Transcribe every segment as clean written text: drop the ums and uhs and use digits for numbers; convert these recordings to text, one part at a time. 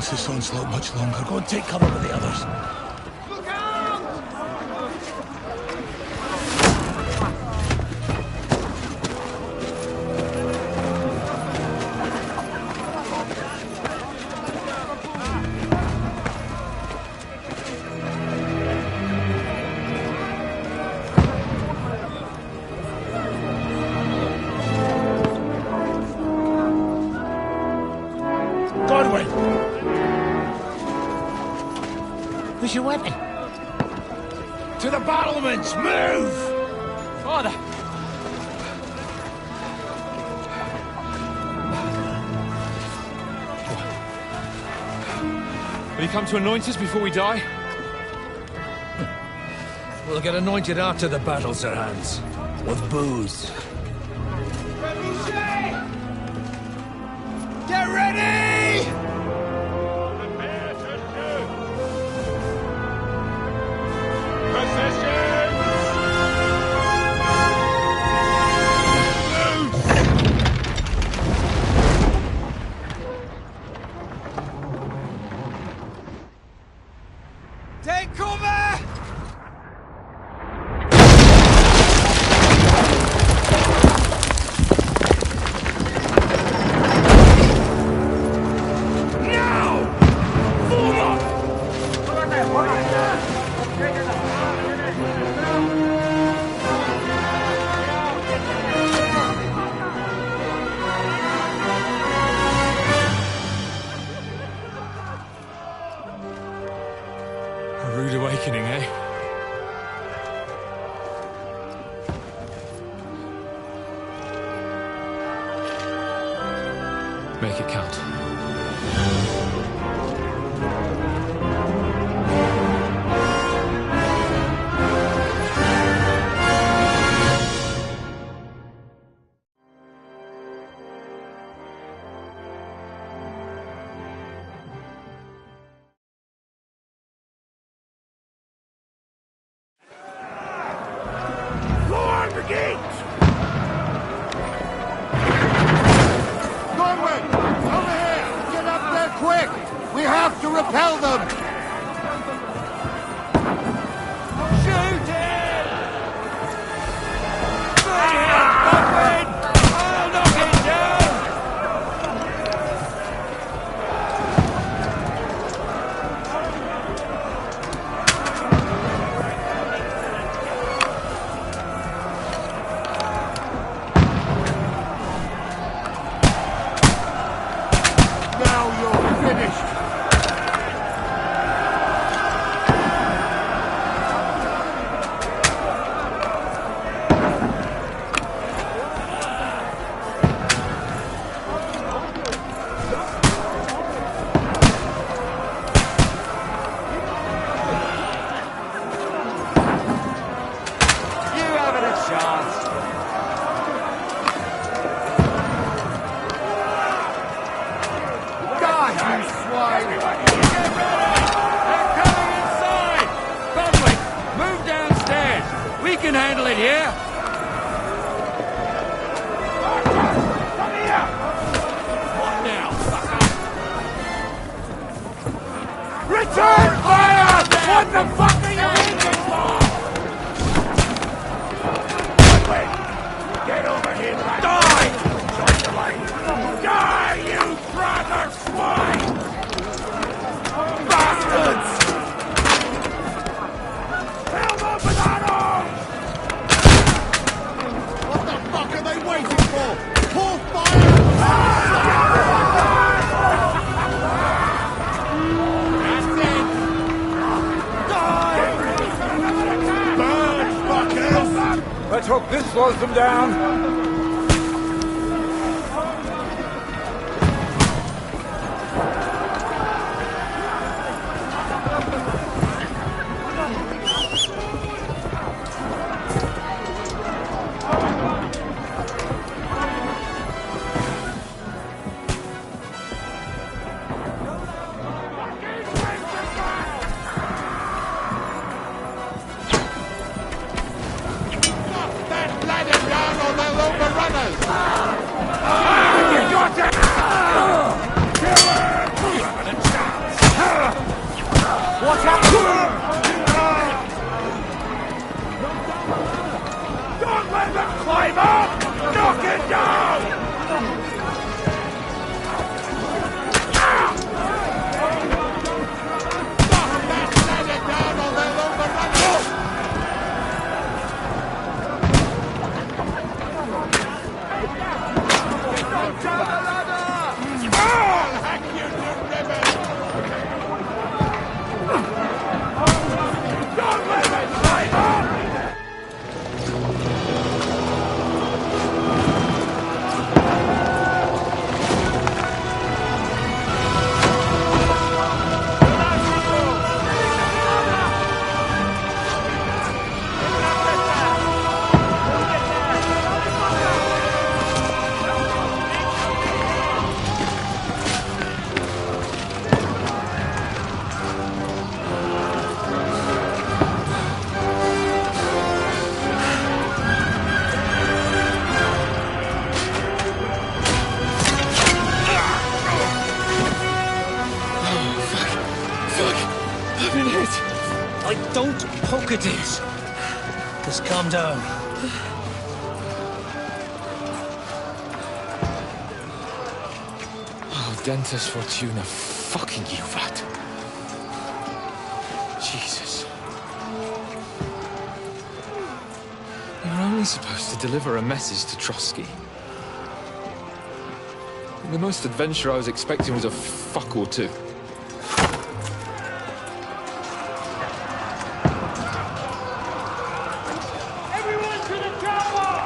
last this onslaught much longer. Go and take cover with the others. Where's your weapon? To the battlements! Move! Father! Will he come to anoint us before we die? We'll get anointed after the battle, Sir Hans. With booze. Get ready! Take cover! A rude awakening, eh? Make it count. We have to repel them! Shoot him! Bring him, Godwin! I'll knock him down! Now you're finished! We can handle it here! What now, fucker? Return fire! What the fuck are you aiming for? Get over here, lad! Die! Die, you brother swine! Bastards! Hell up with that arm! What the fuck are they waiting for? Pour fire! That's it! Die! Burn, fuckers! Let's hope this slows them down. That ladder down or they'll open Don't poke at it. Just calm down. Oh, Dentes Fortuna, fucking you, Vat. Jesus. You're only supposed to deliver a message to Trotsky. The most adventure I was expecting was a fuck or two. Everyone to the chopper!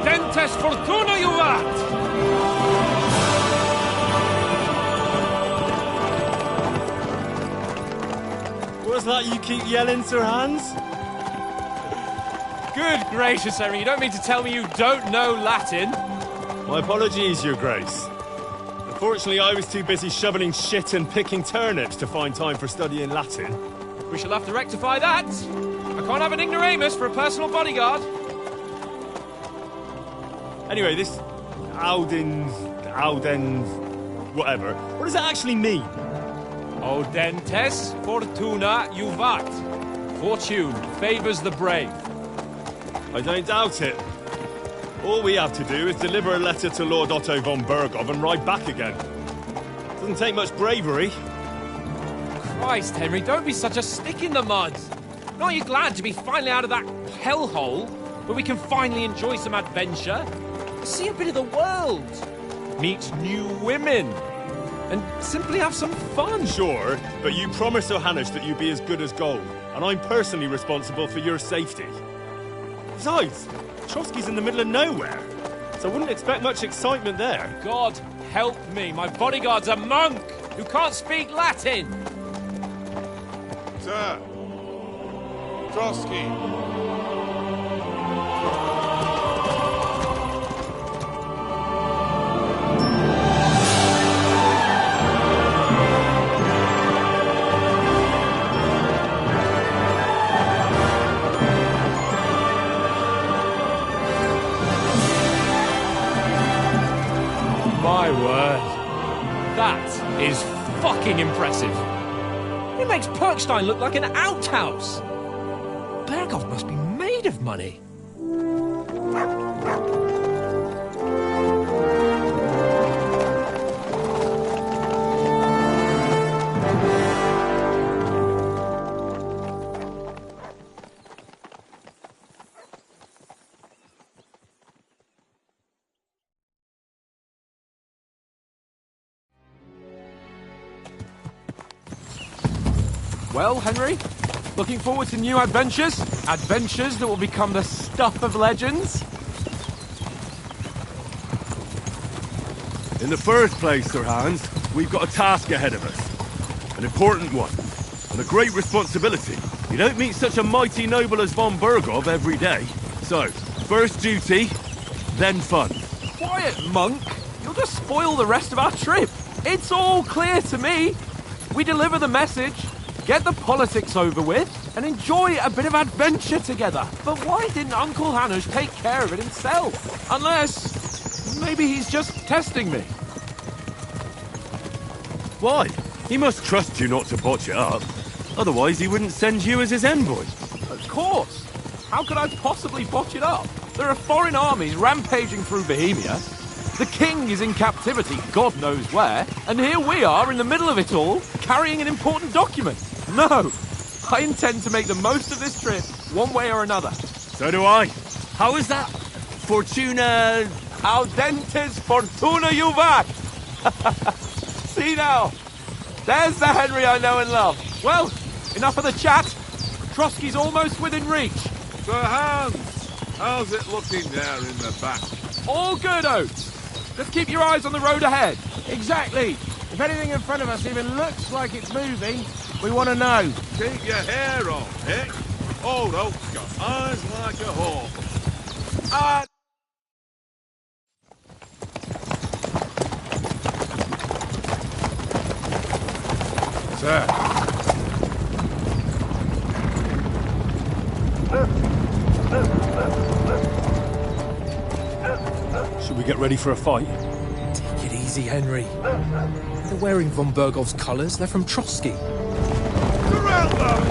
Dentes Fortuna, you vat! What's that you keep yelling, Sir Hans? Good gracious, Henry, you don't mean to tell me you don't know Latin? My apologies, Your Grace. Unfortunately, I was too busy shoveling shit and picking turnips to find time for studying Latin. We shall have to rectify that. I can't have an ignoramus for a personal bodyguard. Anyway, this Auden, whatever. What does that actually mean? Audentes Fortuna Juvat. Fortune favours the brave. I don't doubt it. All we have to do is deliver a letter to Lord Otto von Bergov and ride back again. Doesn't take much bravery. Christ, Henry, don't be such a stick in the mud. Aren't you glad to be finally out of that hellhole where we can finally enjoy some adventure? See a bit of the world. Meet new women. And simply have some fun. Sure, but you promised Johannes that you'd be as good as gold, and I'm personally responsible for your safety. Besides, Trotsky's in the middle of nowhere, so I wouldn't expect much excitement there. God help me, my bodyguard's a monk who can't speak Latin. Sir. Trotsky. My word. That is fucking impressive. It makes Perkstein look like an outhouse. Bergov must be made of money. Well, Henry, looking forward to new adventures? Adventures that will become the stuff of legends? In the first place, Sir Hans, we've got a task ahead of us. An important one. And a great responsibility. You don't meet such a mighty noble as von Bergov every day. So, first duty, then fun. Quiet, monk! You'll just spoil the rest of our trip. It's all clear to me. We deliver the message, get the politics over with, and enjoy a bit of adventure together. But why didn't Uncle Hanush take care of it himself? Unless maybe he's just testing me. Why? He must trust you not to botch it up. Otherwise, he wouldn't send you as his envoy. Of course. How could I possibly botch it up? There are foreign armies rampaging through Bohemia. The king is in captivity, God knows where, and here we are in the middle of it all, carrying an important document. No, I intend to make the most of this trip, one way or another. So do I. How is that? Fortuna... Audentes fortuna juvat! See now, there's the Henry I know and love. Well, enough of the chat. Trotsky's almost within reach. Sir Hans, how's it looking there in the back? All good, Oates. Just keep your eyes on the road ahead. Exactly. If anything in front of us even looks like it's moving, we want to know. Keep your hair on, eh? Old Oak's got eyes like a hawk. Sir. Should we get ready for a fight? Take it easy, Henry. They're wearing von Bergov's colours. They're from Trotsky. Surround them!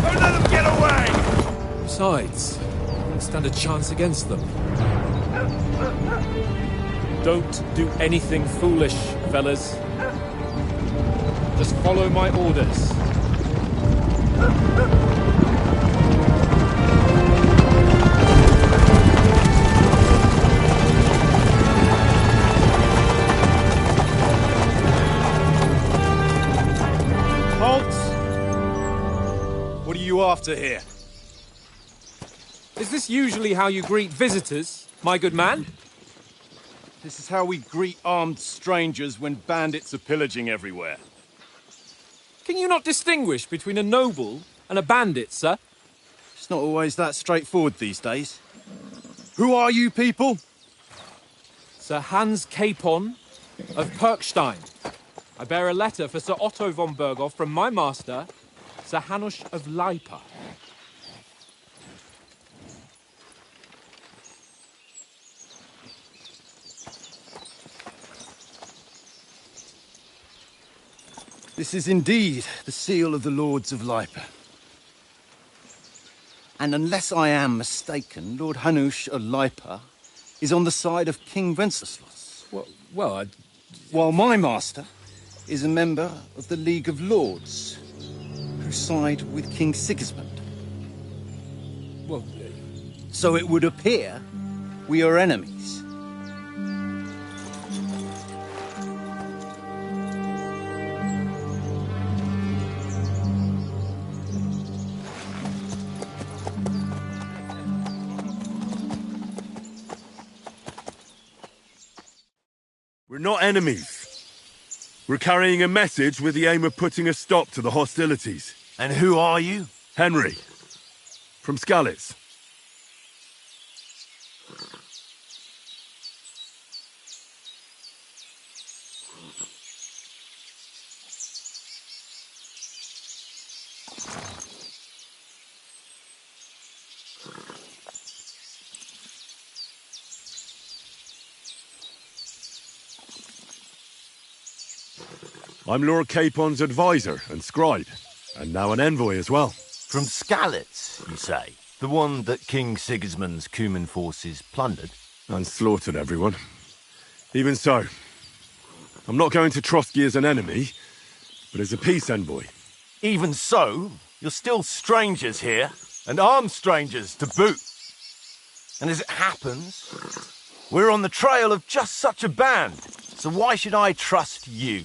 Don't let them get away! Besides, don't stand a chance against them. Don't do anything foolish, fellas. Just follow my orders. Halt! What are you after here? Is this usually how you greet visitors, my good man? This is how we greet armed strangers when bandits are pillaging everywhere. Can you not distinguish between a noble and a bandit, sir? It's not always that straightforward these days. Who are you people? Sir Hans Capon of Perkstein. I bear a letter for Sir Otto von Berghoff from my master, Sir Hanush of Lipa. This is indeed the seal of the Lords of Lipa. And unless I am mistaken, Lord Hanush of Lipa is on the side of King Wenceslas. While my master is a member of the League of Lords, who side with King Sigismund. So it would appear we are enemies. We're not enemies. We're carrying a message with the aim of putting a stop to the hostilities. And who are you? Henry. From Skalitz. I'm Lord Capon's advisor and scribe, and now an envoy as well. From Skalitz, you say? The one that King Sigismund's Cuman forces plundered? And slaughtered everyone. Even so, I'm not going to Trotsky as an enemy, but as a peace envoy. Even so, you're still strangers here, and armed strangers to boot. And as it happens, we're on the trail of just such a band, so why should I trust you?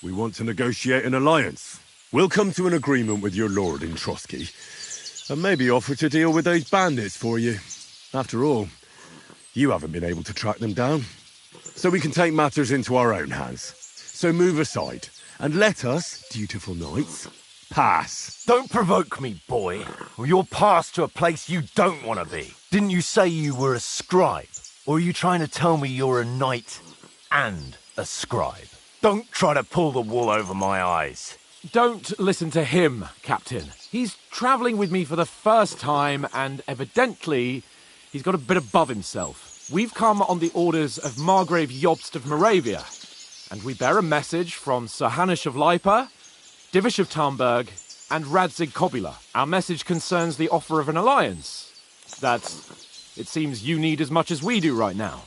We want to negotiate an alliance. We'll come to an agreement with your lord in Trotsky, and maybe offer to deal with those bandits for you. After all, you haven't been able to track them down. So we can take matters into our own hands. So move aside, and let us, dutiful knights, pass. Don't provoke me, boy, or you'll pass to a place you don't want to be. Didn't you say you were a scribe? Or are you trying to tell me you're a knight and a scribe? Don't try to pull the wool over my eyes. Don't listen to him, Captain. He's travelling with me for the first time, and evidently he's got a bit above himself. We've come on the orders of Margrave Jobst of Moravia, and we bear a message from Sir Hanush of Lipa, Divish of Tarnberg, and Radzig Kobula. Our message concerns the offer of an alliance that it seems you need as much as we do right now.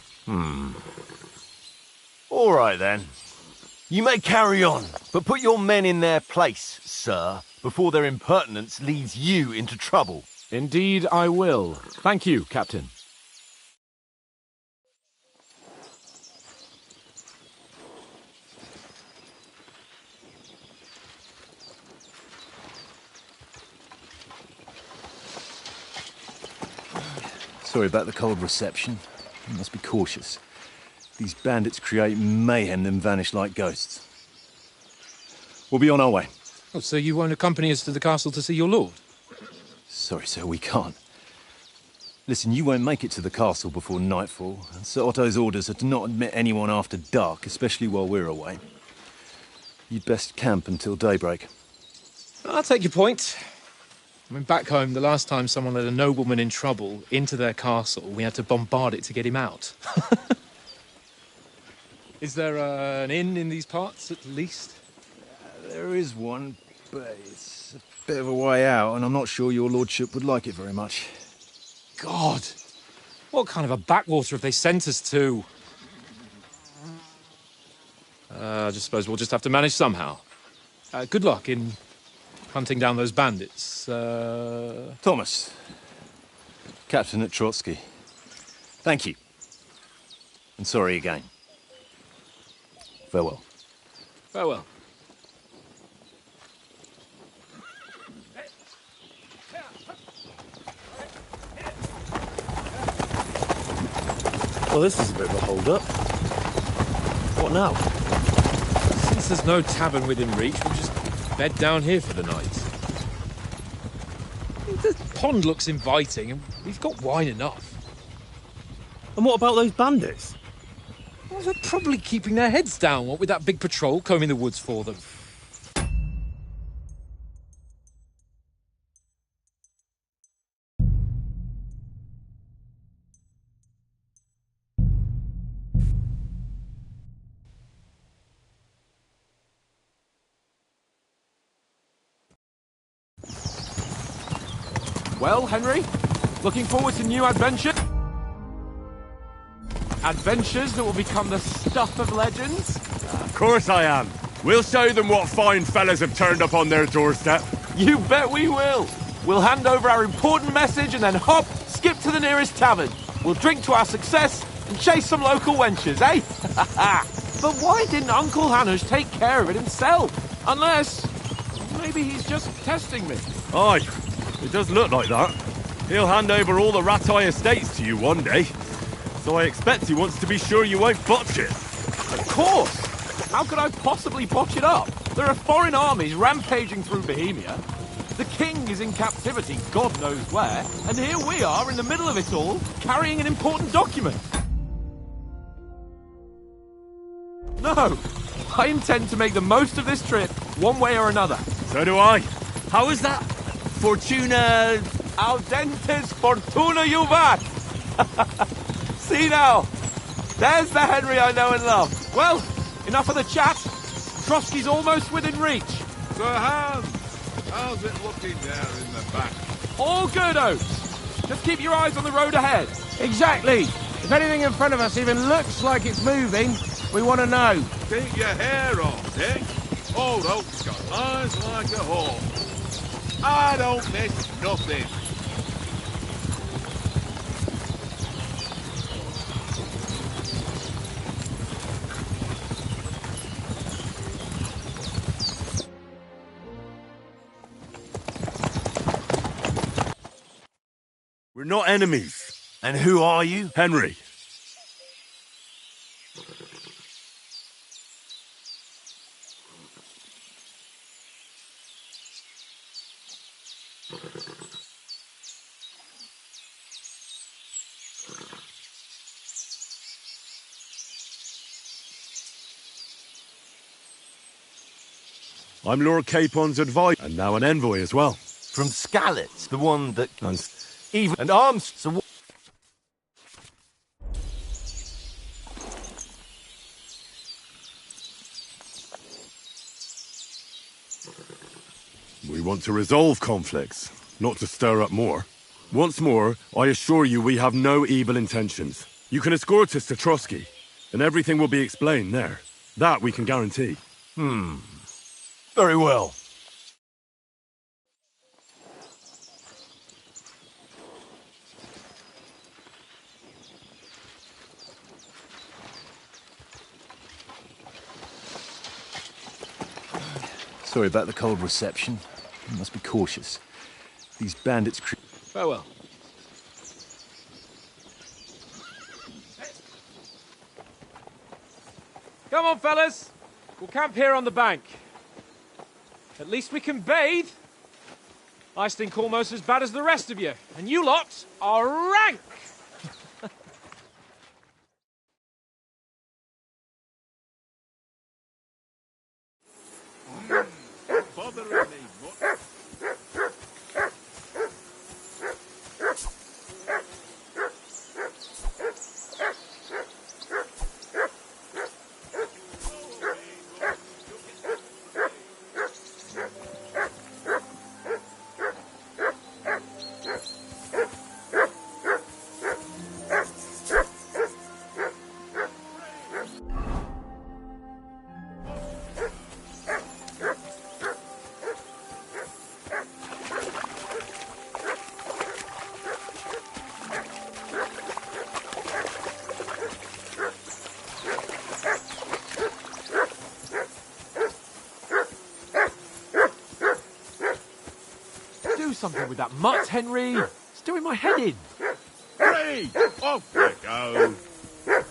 All right, then. You may carry on, but put your men in their place, sir, before their impertinence leads you into trouble. Indeed I will. Thank you, Captain. Sorry about the cold reception. You must be cautious. These bandits create mayhem, then vanish like ghosts. We'll be on our way. Oh, so you won't accompany us to the castle to see your lord? Sorry, sir, we can't. Listen, you won't make it to the castle before nightfall, and Sir Otto's orders are to not admit anyone after dark, especially while we're away. You'd best camp until daybreak. I'll take your point. I mean, back home, the last time someone let a nobleman in trouble into their castle, we had to bombard it to get him out. Is there an inn in these parts, at least? There is one, but it's a bit of a way out, and I'm not sure your lordship would like it very much. God! What kind of a backwater have they sent us to? I just suppose we'll just have to manage somehow. Good luck in hunting down those bandits. Thomas, captain at Trotsky. Thank you. And sorry again. Farewell. Farewell. Well, this is a bit of a hold-up. What now? Since there's no tavern within reach, we'll just bed down here for the night. The pond looks inviting, and we've got wine enough. And what about those bandits? Well, they're probably keeping their heads down, what with that big patrol combing the woods for them. Well, Henry, looking forward to new adventures? Adventures that will become the stuff of legends? Of course I am. We'll show them what fine fellas have turned up on their doorstep. You bet we will. We'll hand over our important message and then hop, skip to the nearest tavern. We'll drink to our success and chase some local wenches, eh? But why didn't Uncle Hanush take care of it himself? Unless, maybe he's just testing me. Aye, it does look like that. He'll hand over all the Rattay estates to you one day. So I expect he wants to be sure you won't botch it. Of course! How could I possibly botch it up? There are foreign armies rampaging through Bohemia. The king is in captivity, God knows where, and here we are in the middle of it all, carrying an important document. No! I intend to make the most of this trip, one way or another. So do I. How is that? Fortuna... Audentes fortuna juvat! See now, there's the Henry I know and love. Well, enough of the chat. Trotsky's almost within reach. Sir Hans, how's it looking there in the back? All good, Oates. Just keep your eyes on the road ahead. Exactly. If anything in front of us even looks like it's moving, we want to know. Keep your hair on, Dick. Old Oak's got eyes like a hawk. I don't miss nothing. We're not enemies. And who are you? Henry. I'm Lord Capon's advisor, and now an envoy as well. From Skalitz, the one that... Even... And arms... So we want to resolve conflicts, not to stir up more. Once more, I assure you we have no evil intentions. You can escort us to Trotsky, and everything will be explained there. That we can guarantee. very well. Sorry about the cold reception. You must be cautious. These bandits... Farewell. Come on, fellas. We'll camp here on the bank. At least we can bathe. I stink almost as bad as the rest of you, and you lot are rank! Bothering me much. Do something with that mutt, Henry. It's doing my head in. Hey, off you go.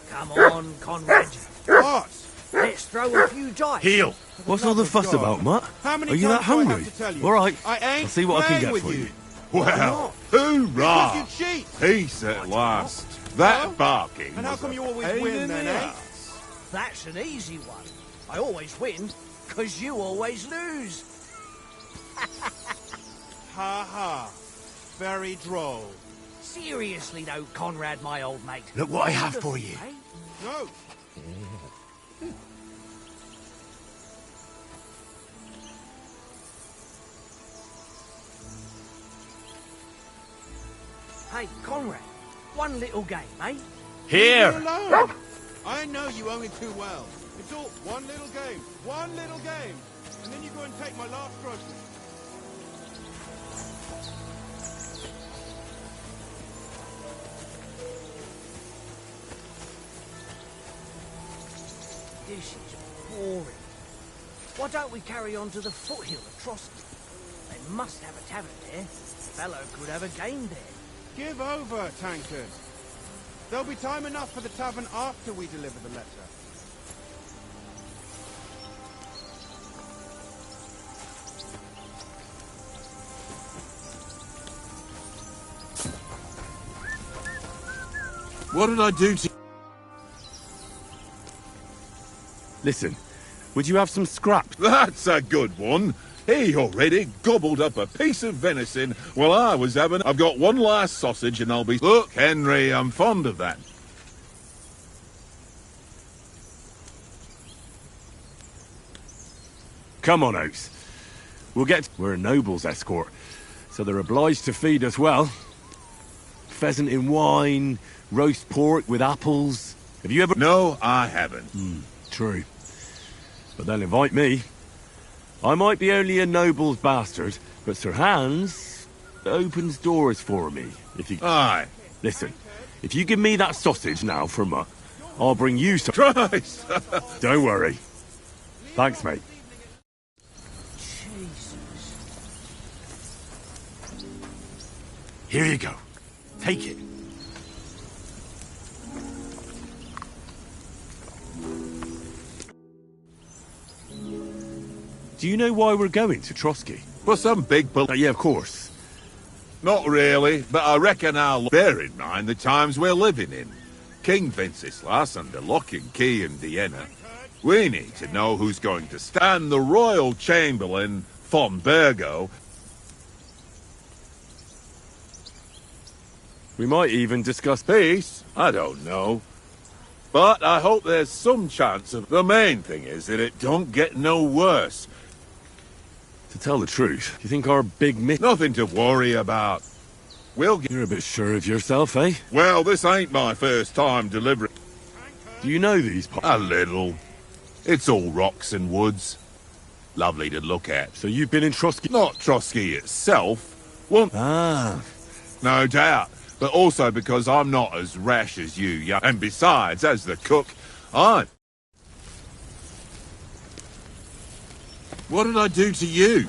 Come on, Conrad. What? Let's throw a few dice. Heel! What's all the fuss about, Mutt? How many Are you that times do I have hungry? to tell you? All right, I ain't I'll see what I can playing get with for you. Well, hoorah! Because you cheat. Peace at last. That barking. And how was come a you always pain win in then, the eh? ass. That's an easy one. I always win, because you always lose. Ha ha. Very droll. Seriously though, Conrad, my old mate. Look what I have for you. Eh? No. Hey, Conrad, one little game, eh? Here! Leave me alone. I know you only too well. It's all one little game. One little game. And then you go and take my last grocery. This is boring. Why don't we carry on to the foothill of Trotsky? They must have a tavern there. Fellow could have a game there. Give over, tankard. There'll be time enough for the tavern after we deliver the letter. What did I do to... Listen, would you have some scraps? That's a good one. He already gobbled up a piece of venison while I was having... I've got one last sausage and I'll be... Look, Henry, I'm fond of that. Come on, Oates. We'll get... We're a noble's escort, so they're obliged to feed us well. Pheasant in wine, roast pork with apples. Have you ever... No, I haven't. True. But they'll invite me. I might be only a noble's bastard, but Sir Hans opens doors for me. If you... Aye. Listen, if you give me that sausage now for a month, I'll bring you some... Christ! Don't worry. Thanks, mate. Jesus. Here you go. Take it. Do you know why we're going to Trotsky? For some big yeah, of course. Not really, but I reckon I'll bear in mind the times we're living in. King Wenceslas under lock and key in Vienna. We need to know who's going to stand the royal chamberlain, von Burgo. We might even discuss peace. I don't know. But I hope there's some chance of... The main thing is that it don't get no worse. To tell the truth, you think our big miss... Nothing to worry about. We'll get... You're a bit sure of yourself, eh? Well, this ain't my first time delivering. Do you know these parts? A little. It's all rocks and woods. Lovely to look at. So you've been in Trotsky? Not Trotsky itself. Well, no doubt. But also because I'm not as rash as you, young. And besides, as the cook, I'm... What did I do to you?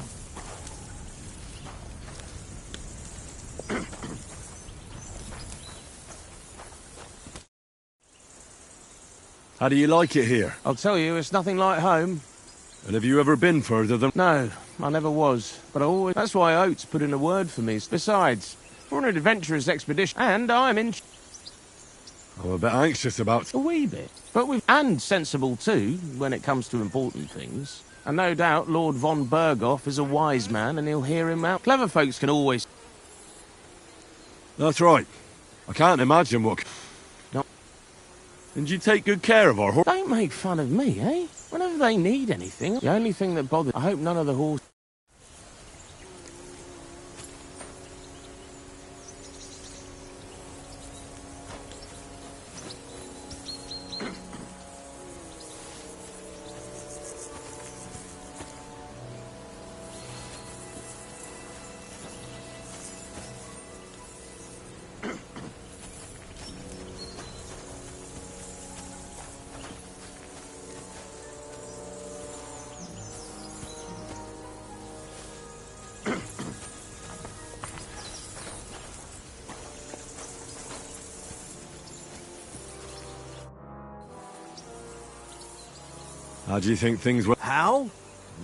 How do you like it here? I'll tell you, it's nothing like home. And have you ever been further than... No, I never was. But I always... That's why Oates put in a word for me. Besides, we're on an adventurous expedition, and I'm in... I'm a bit anxious about... A wee bit. But we've... And sensible, too, when it comes to important things. And no doubt Lord von Berghoff is a wise man, and he'll hear him out. Clever folks can always... That's right. I can't imagine what... No. And you take good care of our horse... Don't make fun of me, eh? Whenever they need anything, the only thing that bothers... I hope none of the horse... How do you think things were? How?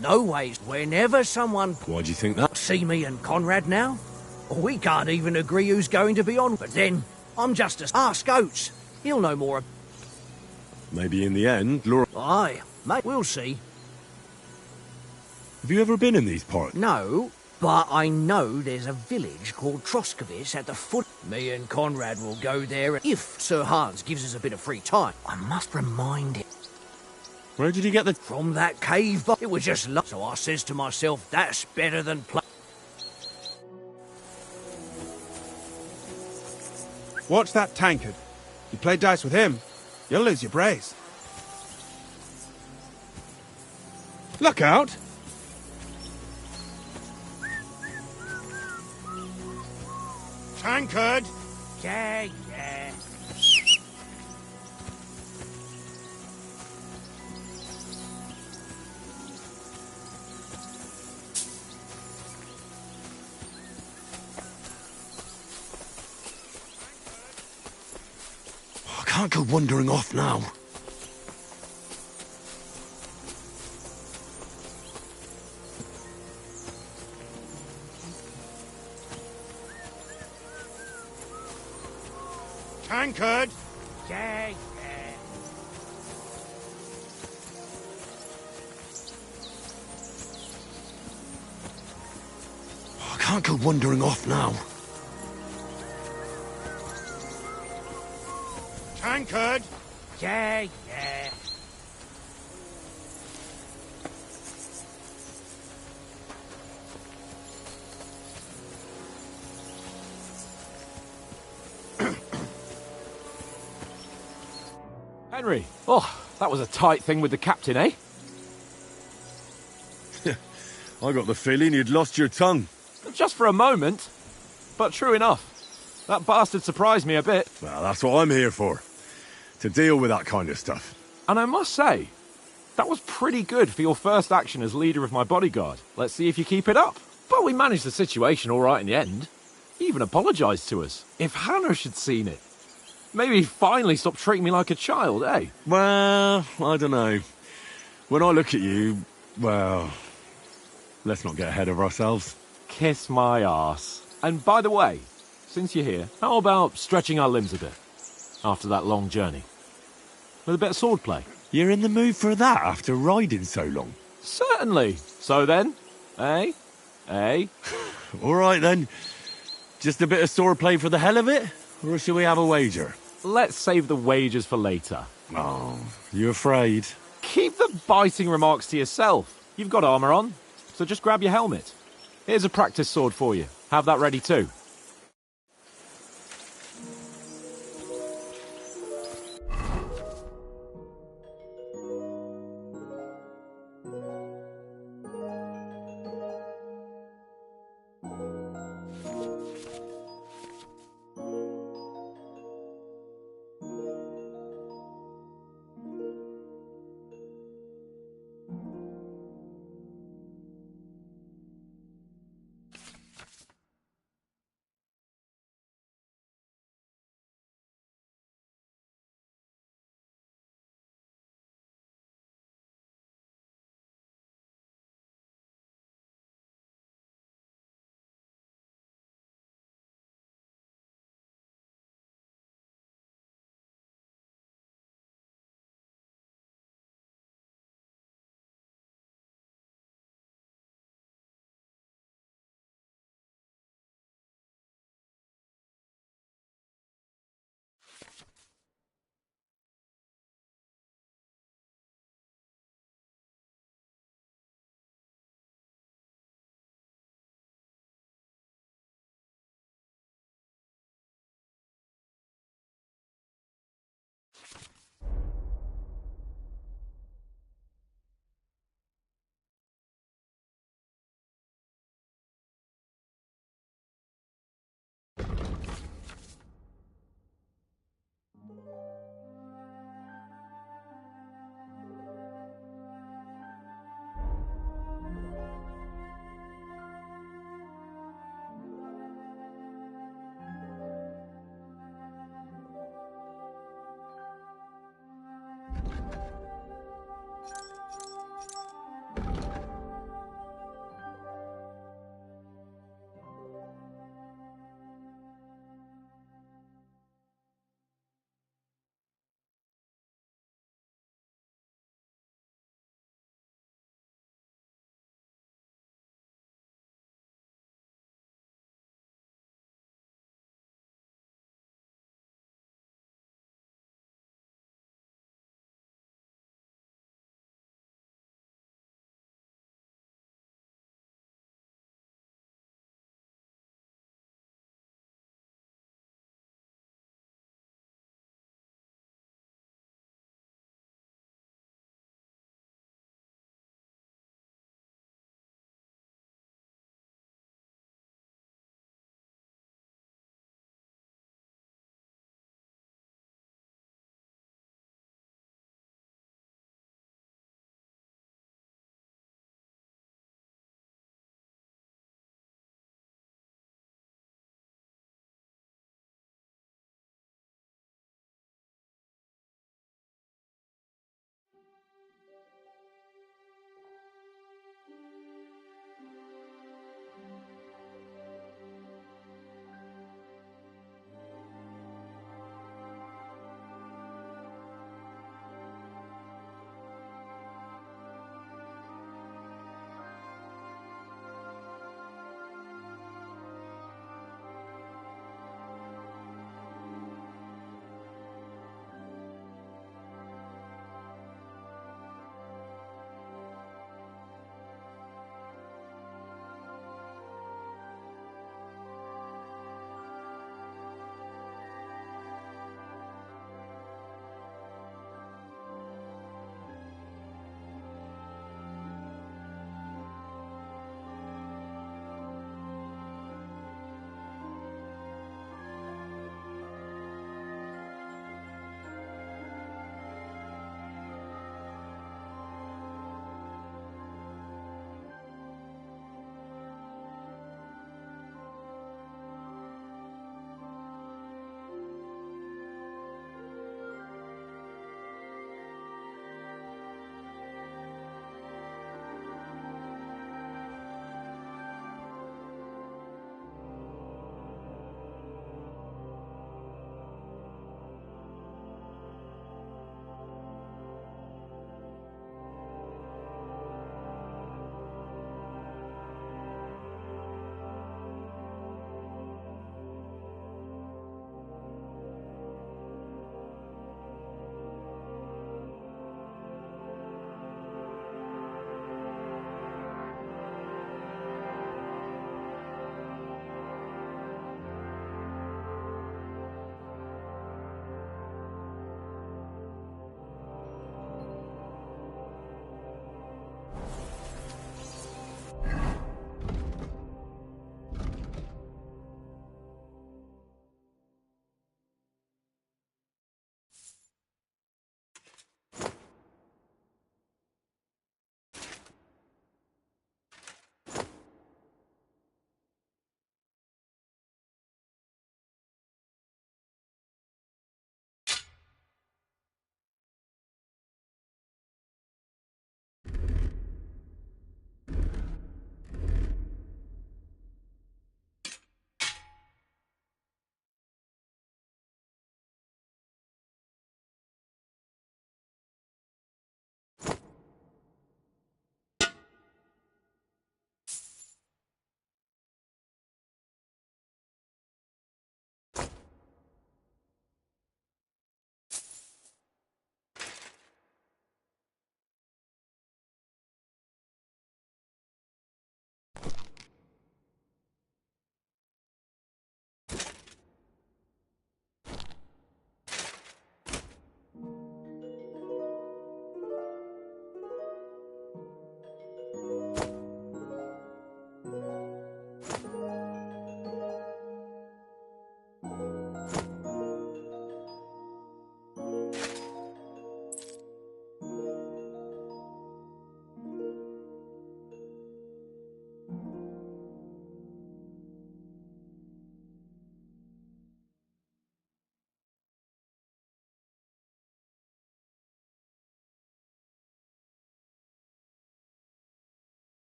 No ways. Whenever someone... Why do you think that? See me and Conrad now? We can't even agree who's going to be on. But then, I'm just a... Ask Oates. He'll know more. Maybe in the end, Laura... Aye, mate, we'll see. Have you ever been in these parts? No, but I know there's a village called Troskowitz at the foot. Me and Conrad will go there if Sir Hans gives us a bit of free time. I must remind him. Where did you get the... From that cave, but it was just luck. So I says to myself, that's better than play. Watch that tankard. You play dice with him, you'll lose your brace. Look out! Tankard! Yeah, yeah. I can't go wandering off now. Tankard! Yeah, yeah. I can't go wandering off now. Tankard! Yeah, yeah. Henry! Oh, that was a tight thing with the captain, eh? I got the feeling you'd lost your tongue. Just for a moment. But true enough. That bastard surprised me a bit. Well, that's what I'm here for. To deal with that kind of stuff. And I must say, that was pretty good for your first action as leader of my bodyguard. Let's see if you keep it up. But we managed the situation all right in the end. He even apologised to us. If Hanush had seen it, maybe he'd finally stop treating me like a child, eh? Well, I don't know. When I look at you, well, let's not get ahead of ourselves. Kiss my arse. And by the way, since you're here, how about stretching our limbs a bit after that long journey? With a bit of swordplay. You're in the mood for that after riding so long? Certainly. So then, eh? Eh? All right then. Just a bit of swordplay for the hell of it? Or shall we have a wager? Let's save the wagers for later. Oh, you afraid? Keep the biting remarks to yourself. You've got armour on, so just grab your helmet. Here's a practice sword for you. Have that ready too.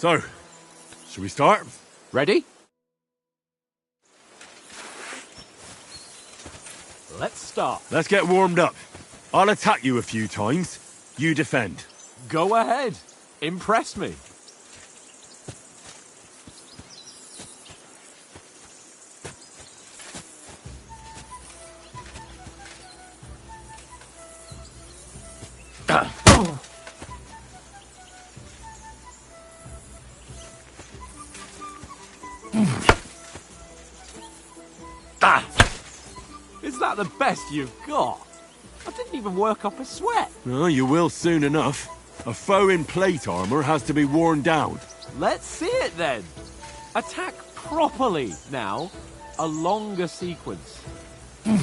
So, should we start? Ready? Let's start. Let's get warmed up. I'll attack you a few times. You defend. Go ahead. Impress me. Is that the best you've got? I didn't even work up a sweat. Well, you will soon enough. A foe in plate armor has to be worn down. Let's see it then. Attack properly now. A longer sequence. I'm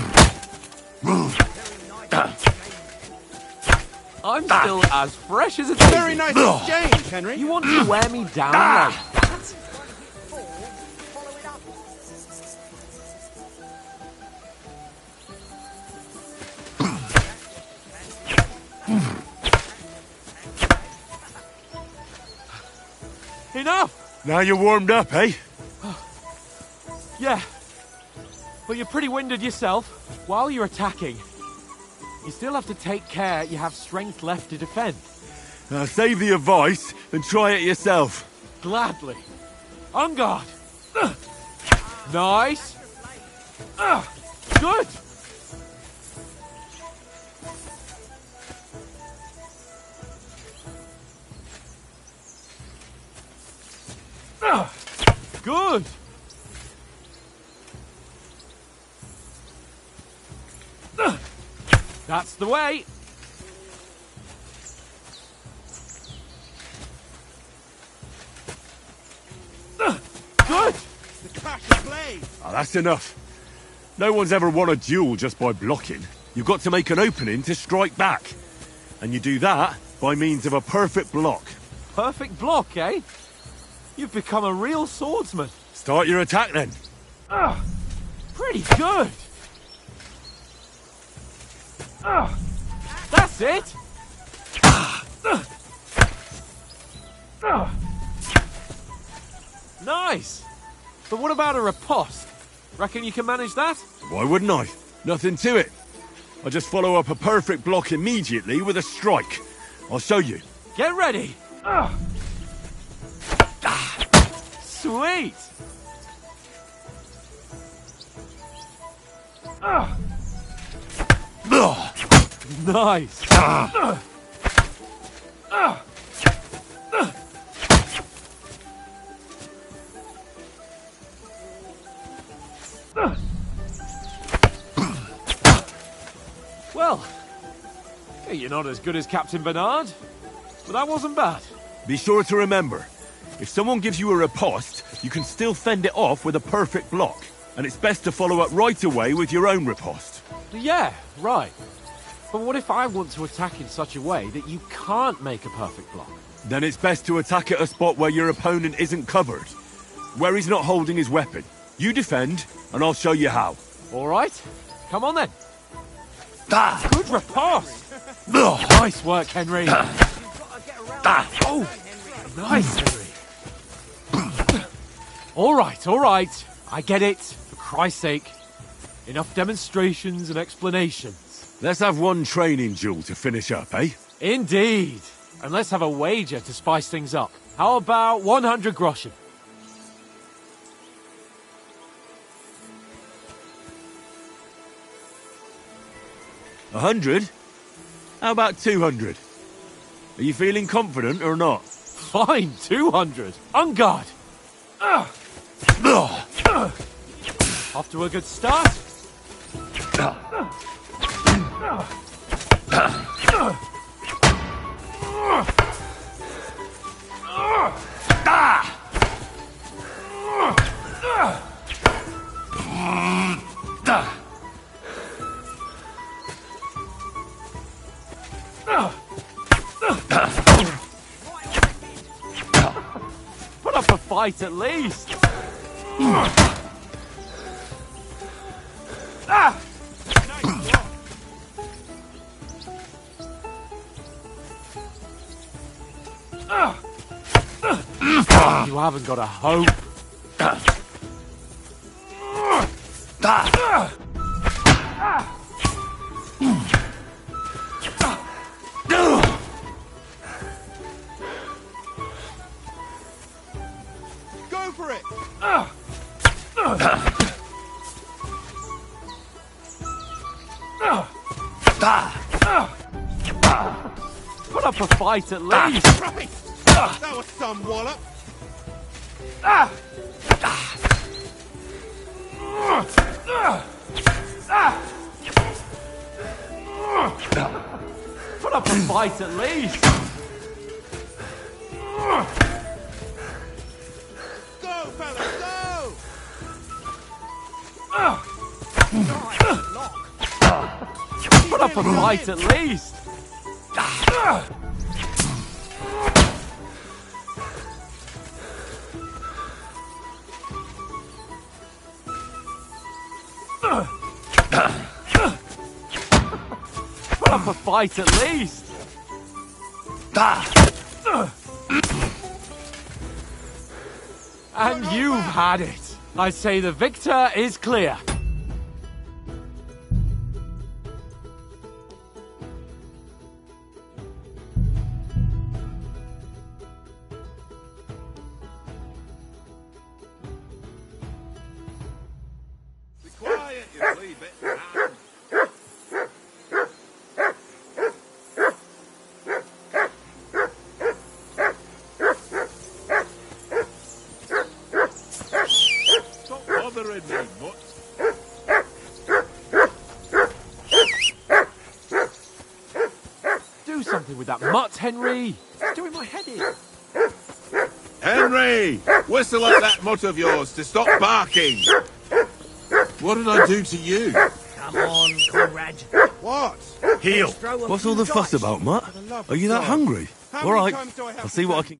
still as fresh as a daisy. Very nice exchange, Henry. You want to wear me down like that? Enough! Now you're warmed up, eh? Yeah. But you're pretty winded yourself. While you're attacking, you still have to take care you have strength left to defend. Now save the advice and try it yourself. Gladly. On guard. Nice. Good. Good. That's the way. Good. The clash of blades. Oh, that's enough. No one's ever won a duel just by blocking. You've got to make an opening to strike back. And you do that by means of a perfect block. Perfect block, eh? You've become a real swordsman. Start your attack then. Pretty good. That's it. Nice. But what about a riposte? Reckon you can manage that? Why wouldn't I? Nothing to it. I just follow up a perfect block immediately with a strike. I'll show you. Get ready. Sweet. Nice. Well, you're not as good as Captain Bernard, but that wasn't bad. Be sure to remember, if someone gives you a riposte, you can still fend it off with a perfect block. And it's best to follow up right away with your own riposte. Yeah, right. But what if I want to attack in such a way that you can't make a perfect block? Then it's best to attack at a spot where your opponent isn't covered. Where he's not holding his weapon. You defend, and I'll show you how. All right. Come on then. Good riposte. Nice work, Henry. Oh, nice, Henry. All right. I get it. For Christ's sake. Enough demonstrations and explanations. Let's have one training duel to finish up, eh? Indeed. And let's have a wager to spice things up. How about 100 groschen? $100? How about 200? Are you feeling confident or not? Fine, 200. On guard. Off to a good start. Put up a fight at least. haven't got a hope. Go for it! Put up a fight at least. Christ! That was some wallop! Put up a fight at least. Go, fellas, go! Put up a fight at least. Put up a fight at least. And you've had it. I say the victor is clear. Be quiet, you flea bit. Stop bothering me, mutt. Do something with that mutt, Henry. It's doing my head in. Henry! Whistle at that mutt of yours to stop barking! What did I do to you? Come on, Conrad. What? Heel. Throw a What's few all the fuss dice. about, Mutt? For the love Are of you that God. hungry? How All many right. times do I have I'll to see what I say? can...